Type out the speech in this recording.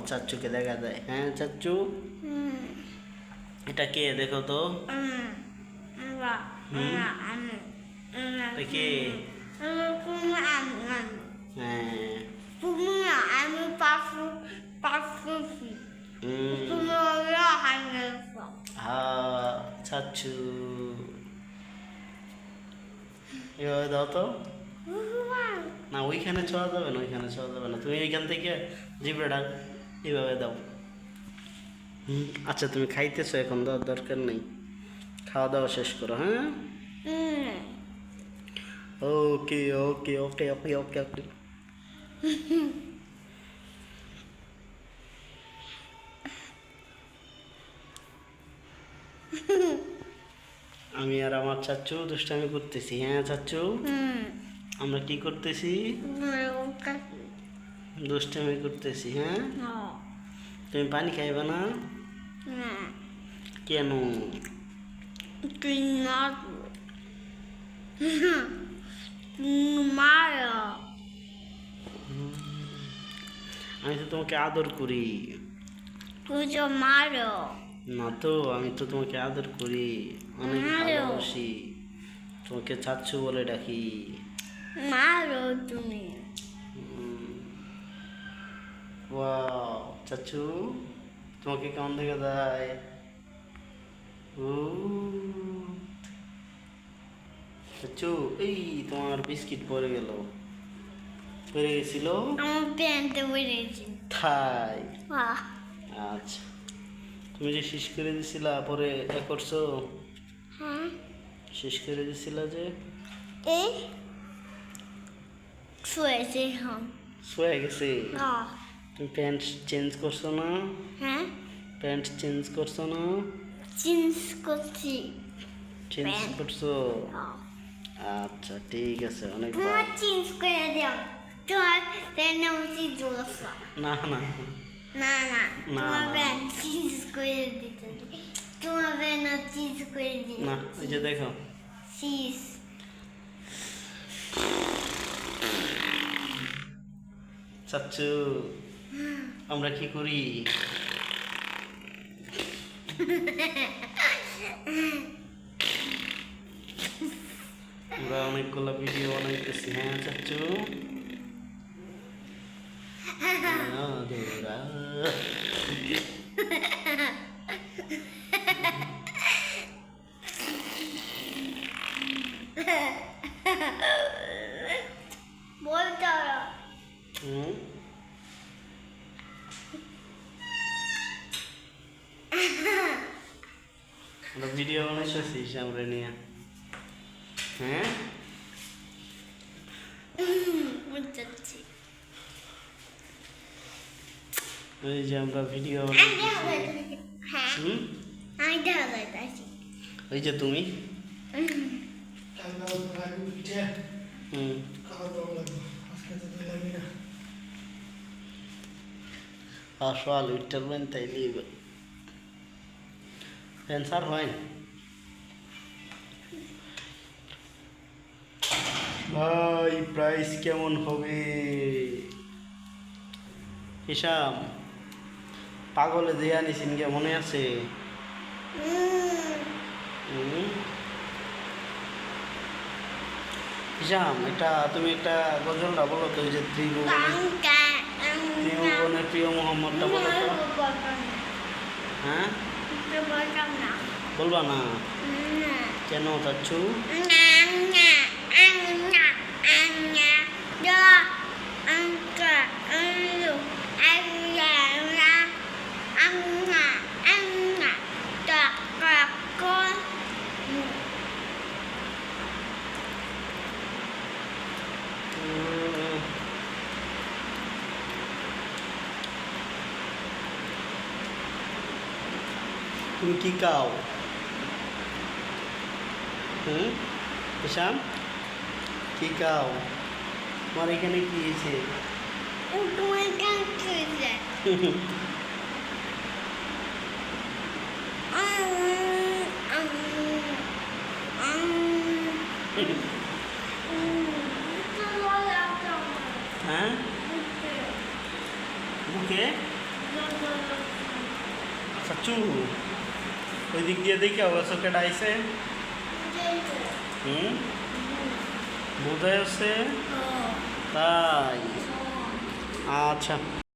আমার চাচ্চুকে দেখা যায়। হ্যাঁ চাচ্চু, এটা কে দেখো তো? এটা কে? হ্যাঁ চাচ্চু, এভাবে দাও তো। না ওইখানে ছোঁয়া যাবে না, ওইখানে ছোঁয়া যাবে না, তুমি ওইখান থেকে জিভটা এইভাবে দাও। আচ্ছা তুমি খাইতেছো এখন, দেওয়ার দরকার নেই, খাওয়া দাওয়া শেষ করো। হ্যাঁ ওকে ওকে ওকে ওকে ওকে ওকে। আমি আর আমার চাচ্চু দুষ্টামি করতেছি। হ্যাঁ চাচ্চু, আমরা কি করতেছি? দুষ্টামি করতেছি। হ্যাঁ তুমি পানি খাইবে না কেন? আমি তো তোমাকে আদর করি। না তো, আমি তো তোমাকে আদর করি, অনেক ভালোবাসি, তোমাকে চাচ্চু বলে ডাকি। তুমি ওয়াও চাচ্চু, তোমাকে কেমন দেখা যায়? ও চাচ্চু, এই তোমার বিস্কিট পড়ে গেল, পড়ে গেছিল আমার প্যান্টে পড়েছি। তাই? আচ্ছা, তুমি যে শেষ করে দিছিলা পরে এ করছো? হ্যাঁ শেষ করে দিছিলা যে? এই শুয়েছে এখন। শুয়ে গেছে? তুমি প্যান্ট চেঞ্জ করছো না? হ্যাঁ প্যান্ট চেঞ্জ করছো না? চেঞ্জ করছি। চেঞ্জ করছো? আচ্ছা ঠিক আছে, অনেক তোমার ভালো। চেঞ্জ করে দাও, তোমার প্যান্ট উচিত জোস। না না না না না, তোমার না। প্যান্ট চেঞ্জ করে দিতে, তোমার প্যান্ট চেঞ্জ করে দিতে। না, ওই যে দেখো, চিজ চাচ্চু আমরা কি করি? আমরা অনেকগুলো ভিডিও বানাইতেছি। হ্যাঁ চাচ্চু, বলতে হবে। আমরা ভিডিও বানাইতেছি আমরা নিয়ে। হ্যাঁ বুঝছি। ওই যে আমরা ভিডিও আমি বানাইতেছি। হ্যাঁ হুম, আমি দেখাচ্ছি। ওই যে তুমি। আসো আলু ইটার বেন তাই লিবে ক্যান্সার হয় না ভাই। প্রাইস কেমন হবে? হিসাব পাগলে দিয়ে আনিসিন গে, মনে আছে? হিসাম, এটা তুমি একটা গজলটা বলো তো, ওই যে ত্রিভুবনের প্রিয় মোহাম্মদটা বলো তো। হ্যাঁ বলবা না কেন চাচ্ছু? তুমি কি খাও? হিসাম কি খাও? তোমার এখানে কি হয়েছে? হ্যাঁ বুকে আচ্ছা চু ওই দিক দিয়ে দেখি অবশ্য কেটে আইসে হুম বোঝাই হচ্ছে তাই আচ্ছা